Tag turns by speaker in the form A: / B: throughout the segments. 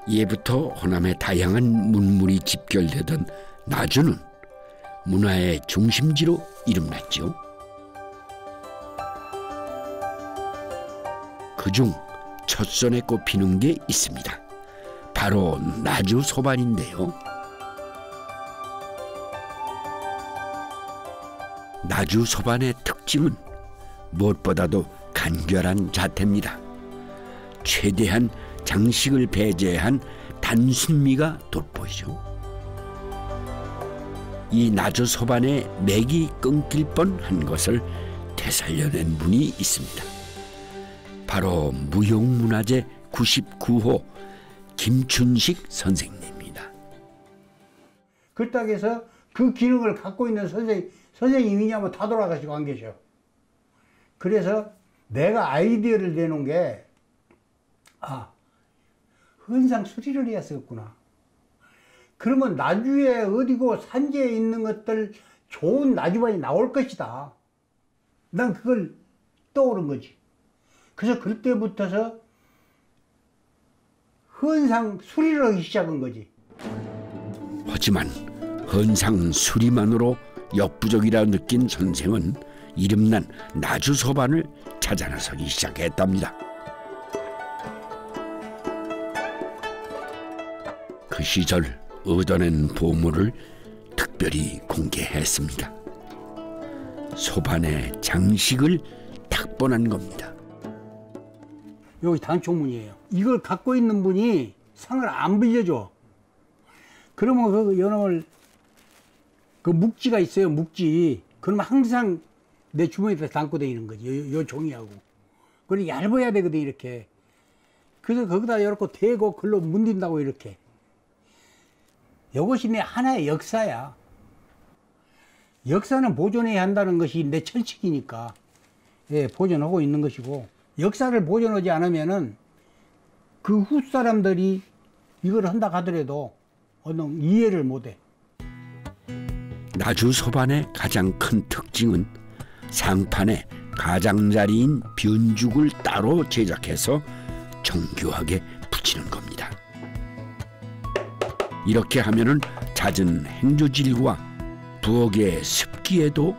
A: 예부터 호남의 다양한 문물이 집결되던 나주는 문화의 중심지로 이름났죠. 그중 첫손에 꼽히는 게 있습니다. 바로 나주 소반인데요. 나주 소반의 특징은 무엇보다도 간결한 자태입니다. 최대한 장식을 배제한 단순미가 돋보이죠. 이 나주 소반의 맥이 끊길 뻔한 것을 되살려낸 분이 있습니다. 바로 무형문화재 99호 김춘식 선생님입니다.
B: 그렇다고 해서 그 기능을 갖고 있는 선생님이냐면 다 돌아가시고 안 계셔. 그래서 내가 아이디어를 내놓은 게 헌상 수리를 해야 쓰겠구나. 그러면 나주에 어디고 산지에 있는 것들 좋은 나주반이 나올 것이다. 난 그걸 떠오른 거지. 그래서 그때부터서 헌상 수리를 하기 시작한 거지.
A: 하지만 헌상 수리만으로 역부족이라 느낀 선생은 이름난 나주 소반을 찾아 나서기 시작했답니다. 그 시절 얻어낸 보물을 특별히 공개했습니다. 소반의 장식을 탁본한 겁니다.
B: 여기 단총문이에요. 이걸 갖고 있는 분이 상을 안 빌려줘. 그러면 그 여놈을 그 묵지가 있어요. 묵지. 그러면 항상 내 주머니에 담고 다니는 거지. 요 종이하고. 그리고 얇아야 되거든 이렇게. 그래서 거기다 이렇게 대고 글로 문딘다고 이렇게. 이것이 내 하나의 역사야. 역사는 보존해야 한다는 것이 내 철칙이니까 보존하고 있는 것이고, 역사를 보존하지 않으면은 그 후 사람들이 이걸 한다 하더라도 이해를 못해.
A: 나주 소반의 가장 큰 특징은 상판에 가장자리인 변죽을 따로 제작해서 정교하게 붙이는 겁니다. 이렇게 하면은 잦은 행조질과 부엌의 습기에도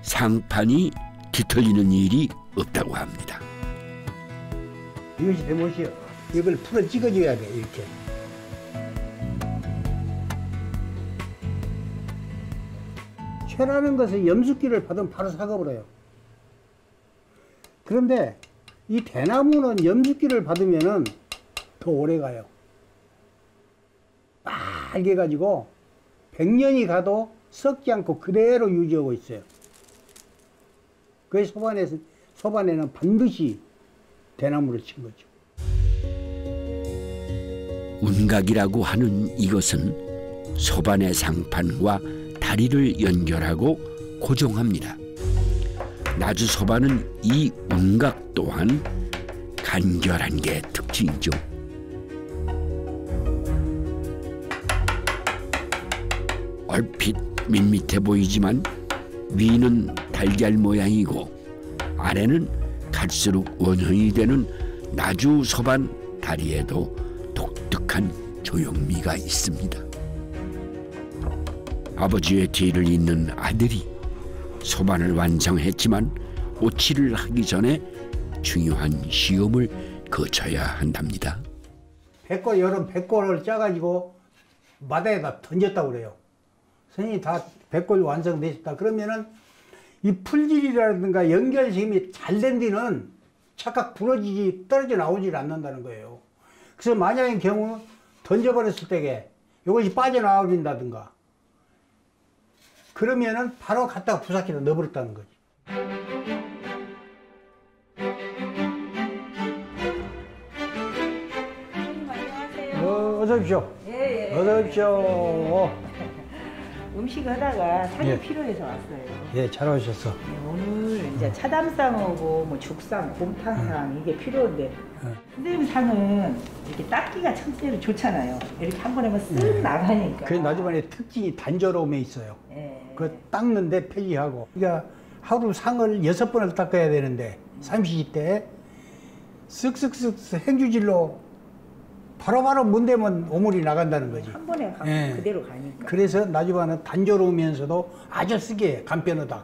A: 상판이 뒤틀리는 일이 없다고 합니다.
B: 이것이 대못이요. 이걸 풀어 찍어줘야 돼 이렇게. 채라는 것은 염숙기를 받으면 바로 사가버려요. 그런데 이 대나무는 염숙기를 받으면은 더 오래 가요. 빨개 가지고 100년이 가도 썩지 않고 그대로 유지하고 있어요. 그래서 소반에는 반드시 대나무를 친 거죠.
A: 운각이라고 하는 이것은 소반의 상판과 다리를 연결하고 고정합니다. 나주 소반은 이 운각 또한 간결한 게 특징이죠. 얼핏 밋밋해 보이지만 위는 달걀 모양이고 아래는 갈수록 원형이 되는 나주 소반 다리에도 독특한 조형미가 있습니다. 아버지의 뒤를 잇는 아들이 소반을 완성했지만 오칠을 하기 전에 중요한 시험을 거쳐야 한답니다.
B: 여름 백골을 짜가지고 마다에다 던졌다고 그래요. 선생님이 다 백골 완성되셨다. 그러면은 이 풀질이라든가 연결심이 잘 된 뒤는 착각 부러지지 떨어져 나오질 않는다는 거예요. 그래서 만약의 경우 던져버렸을 때에 이것이 빠져나와진다든가 그러면은 바로 갖다가 부삭해서 넣어버렸다는 거지.
C: 안녕하세요.
B: 어서 오십시오.
C: 예, 예.
B: 어서 오십시오.
C: 음식 하다가 살이
B: 예.
C: 필요해서 왔어요.
B: 예, 잘 오셨어.
C: 예, 오늘 이제 차담상하고 뭐 죽상, 곰탕상 이게 필요한데 선생님 상은 이렇게 닦기가 천재로 좋잖아요. 이렇게 한 번에 쓱 나가니까.
B: 그 나주반의 특징이 단조로움에 있어요.
C: 예.
B: 그 닦는데 편리하고. 그러니까 하루 상을 6번을 닦아야 되는데 삼시세 때 쓱쓱쓱 행주질로 바로바로 문대면 오물이 나간다는 거지.
C: 한 번에 가,
B: 예.
C: 그대로 가니까.
B: 그래서 나주반은 단조로우면서도 아주 쓰게 간편하다.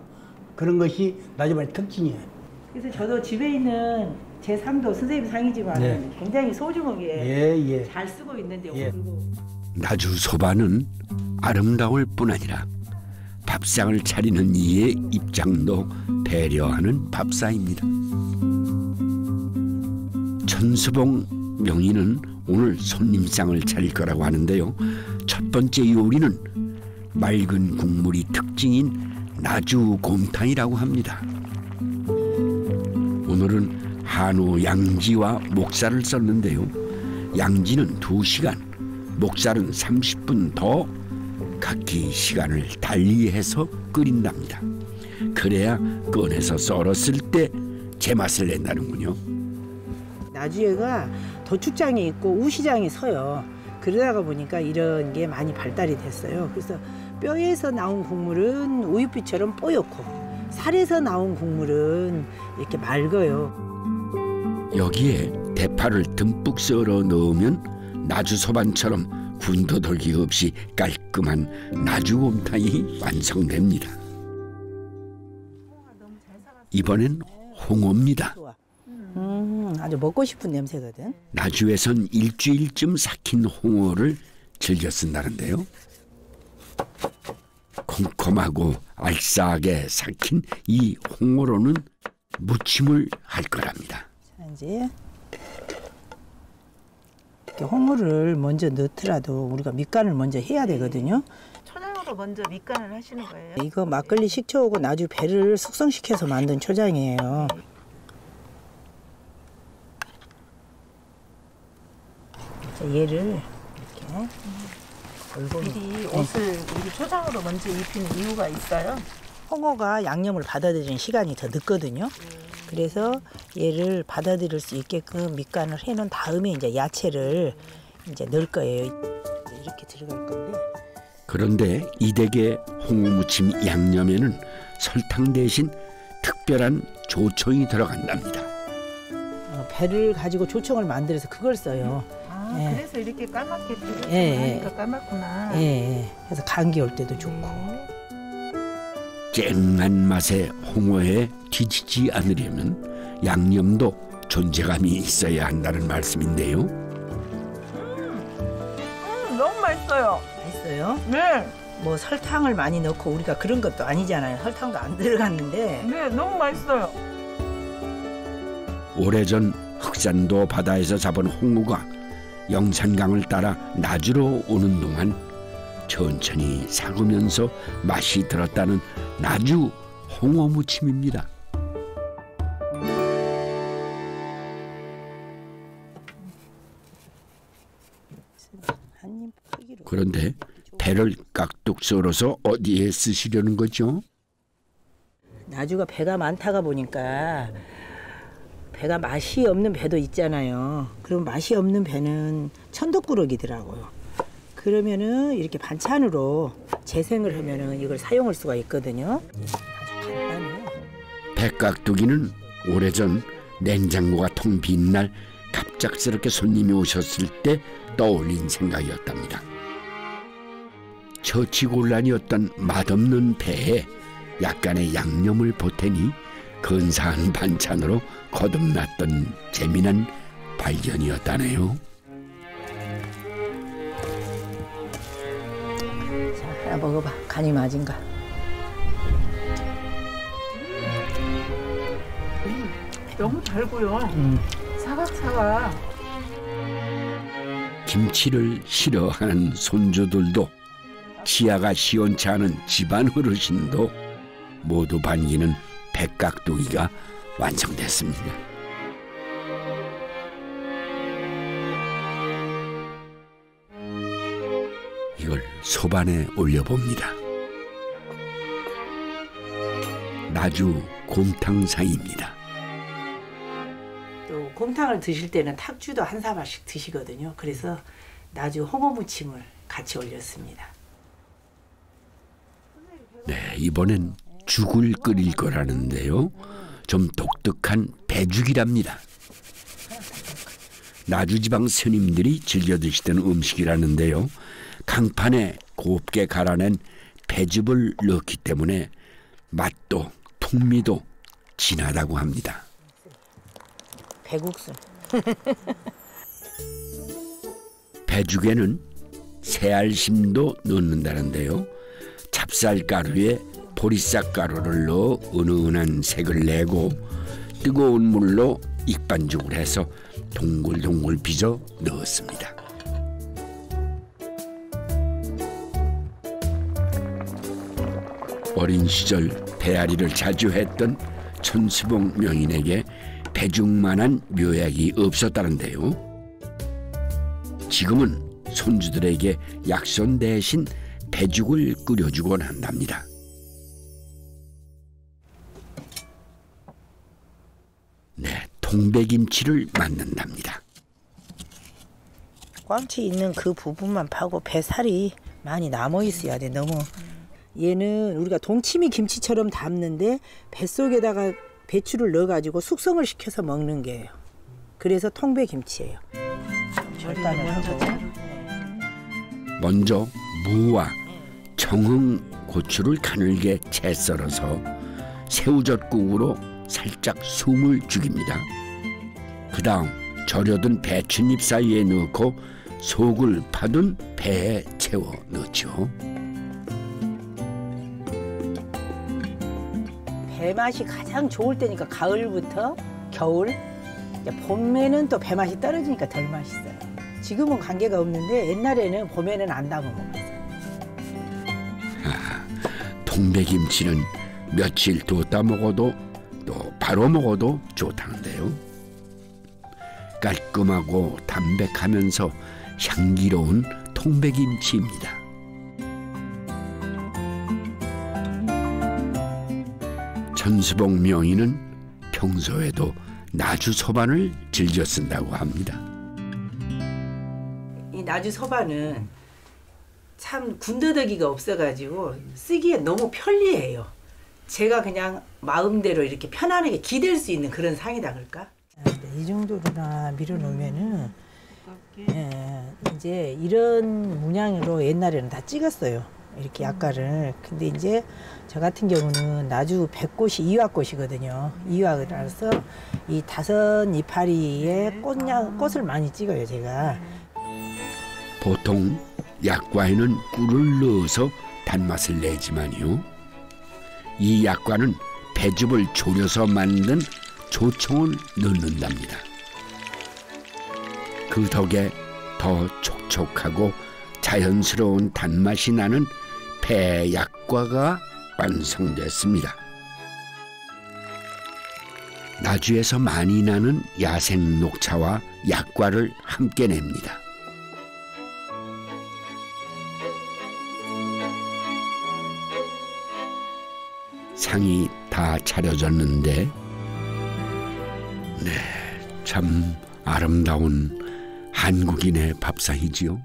B: 그런 것이 나주반의 특징이에요.
C: 그래서 저도 집에 있는 제 상도 선생님 상이지만
B: 네.
C: 굉장히 소중하게
B: 예.
C: 잘 쓰고 있는데
B: 예.
C: 그리고
A: 나주 소반은 아름다울 뿐 아니라 밥상을 차리는 이의 입장도 배려하는 밥상입니다. 천수봉 명인은 오늘 손님상을 차릴 거라고 하는데요. 첫 번째 요리는 맑은 국물이 특징인 나주 곰탕이라고 합니다. 오늘은 한우 양지와 목살을 썼는데요. 양지는 2시간, 목살은 30분 더 각기 시간을 달리해서 끓인답니다. 그래야 꺼내서 썰었을 때 제맛을 낸다는군요.
C: 나주에가 도축장이 있고 우시장이 서요. 그러다가 보니까 이런 게 많이 발달이 됐어요. 그래서 뼈에서 나온 국물은 우유빛처럼 뽀얗고 살에서 나온 국물은 이렇게 맑아요.
A: 여기에 대파를 듬뿍 썰어 넣으면 나주 소반처럼 군더더기 없이 깔끔한 나주곰탕이 완성됩니다. 이번엔 홍어입니다.
C: 아주 먹고 싶은 냄새거든.
A: 나주에선 일주일쯤 삭힌 홍어를 즐겨 쓴다는데요. 콤콤하고 알싸하게 삭힌 이 홍어로는 무침을 할 거랍니다.
C: 자, 이제 이렇게 홍어를 먼저 넣더라도 우리가 밑간을 먼저 해야 되거든요.
D: 초장으로 먼저 밑간을 하시는 거예요?
C: 이거 막걸리 식초하고 나주 배를 숙성시켜서 만든 초장이에요. 자, 얘를 이렇게 골고루.
D: 미리 옷을 미리 초장으로 먼저 입히는 이유가 있어요?
C: 홍어가 양념을 받아들이는 시간이 더 늦거든요. 그래서 얘를 받아들일 수 있게끔 밑간을 해놓은 다음에 이제 야채를 이제 넣을 거예요. 이제 이렇게 들어갈 건데.
A: 그런데 이 댁의 홍어무침 양념에는 설탕 대신 특별한 조청이 들어간답니다.
C: 배를 가지고 조청을 만들어서 그걸 써요.
D: 아,
C: 예.
D: 그래서 이렇게 까맣게
C: 예,
D: 하니까 까맣구나.
C: 예. 그래서 감기 올 때도 좋고.
A: 쨍한 맛의 홍어에 뒤지지 않으려면 양념도 존재감이 있어야 한다는 말씀인데요.
D: 너무 맛있어요.
C: 맛있어요?
D: 네,
C: 뭐 설탕을 많이 넣고 우리가 그런 것도 아니잖아요. 설탕도 안 들어갔는데.
D: 네, 너무 맛있어요.
A: 오래전 흑산도 바다에서 잡은 홍어가 영산강을 따라 나주로 오는 동안 천천히 삭으면서 맛이 들었다는 나주 홍어무침입니다.
C: 한입 크기로.
A: 그런데 배를 깍둑 썰어서 어디에 쓰시려는 거죠?
C: 나주가 배가 많다가 보니까 배가 맛이 없는 배도 있잖아요. 그럼 맛이 없는 배는 천덕꾸러기더라고요. 그러면은 이렇게 반찬으로 재생을 하면은 이걸 사용할 수가 있거든요. 아주 간단해요.
A: 배깍두기는 오래전 냉장고가 텅 빈 날 갑작스럽게 손님이 오셨을 때 떠올린 생각이었답니다. 처치곤란이었던 맛없는 배에 약간의 양념을 보태니 근사한 반찬으로 거듭났던 재미난 발견이었다네요.
C: 자, 하나 먹어봐. 간이 맞은가?
D: 너무 달고요. 사각사각.
A: 김치를 싫어하는 손주들도 치아가 시원치 않은 집안 어르신도 모두 반기는 백깍두기가 완성됐습니다. 이걸 소반에 올려봅니다. 나주 곰탕상입니다.
C: 또 곰탕을 드실 때는 탁주도 한 사발씩 드시거든요. 그래서 나주 홍어무침을 같이 올렸습니다.
A: 네, 이번엔 죽을 끓일 거라는데요. 좀 독특한 배죽이랍니다. 나주지방 스님들이 즐겨 드시던 음식이라는데요. 강판에 곱게 갈아낸 배즙을 넣기 때문에 맛도 풍미도 진하다고 합니다.
C: 배국수.
A: 배죽에는 새알심도 넣는다는데요. 찹쌀가루에 보리쌀가루를 넣어 은은한 색을 내고 뜨거운 물로 익반죽을 해서 동글동글 빚어 넣었습니다. 어린 시절 배앓이를 자주 했던 천수봉 명인에게 배죽만한 묘약이 없었다는데요. 지금은 손주들에게 약손 대신 배죽을 끓여주곤 한답니다. 네, 통배김치를 만든답니다.
C: 꽝치 있는 그 부분만 파고 배살이 많이 남아 있어야 돼. 너무 얘는 우리가 동치미 김치처럼 담는데 뱃속에다가 배추를 넣어가지고 숙성을 시켜서 먹는 게예요. 그래서 통배김치예요. 절단을 하고
A: 먼저 무와 청흥 고추를 가늘게 채 썰어서 새우젓국으로 살짝 숨을 죽입니다. 그 다음 절여둔 배춧잎 사이에 넣고 속을 파둔 배에 채워 넣죠.
C: 배 맛이 가장 좋을 때니까 가을부터 겨울, 봄에는 또 배 맛이 떨어지니까 덜 맛있어요. 지금은 관계가 없는데 옛날에는 봄에는 안 담아 먹었어요.
A: 통배김치는 며칠 뒀다 먹어도 또 바로 먹어도 좋다는데요. 깔끔하고 담백하면서 향기로운 통배김치입니다. 천수봉 명인은 평소에도 나주 소반을 즐겨 쓴다고 합니다.
C: 이 나주 소반은 참 군더더기가 없어가지고 쓰기에 너무 편리해요. 제가 그냥 마음대로 이렇게 편안하게 기댈 수 있는 그런 상이다 그럴까? 이 정도로나 밀어놓으면은 이제 이런 문양으로 옛날에는 다 찍었어요. 이렇게 약과를. 근데 이제 저 같은 경우는 나주 백꽃이 이화꽃이거든요. 이화라서 이 다섯 이파리에 꽃을 많이 찍어요, 제가.
A: 보통 약과에는 꿀을 넣어서 단맛을 내지만요. 이 약과는 배즙을 졸여서 만든 조청을 넣는답니다. 그 덕에 더 촉촉하고 자연스러운 단맛이 나는 배약과가 완성됐습니다. 나주에서 많이 나는 야생 녹차와 약과를 함께 냅니다. 상이 다 차려졌는데 네, 참 아름다운 한국인의 밥상이지요.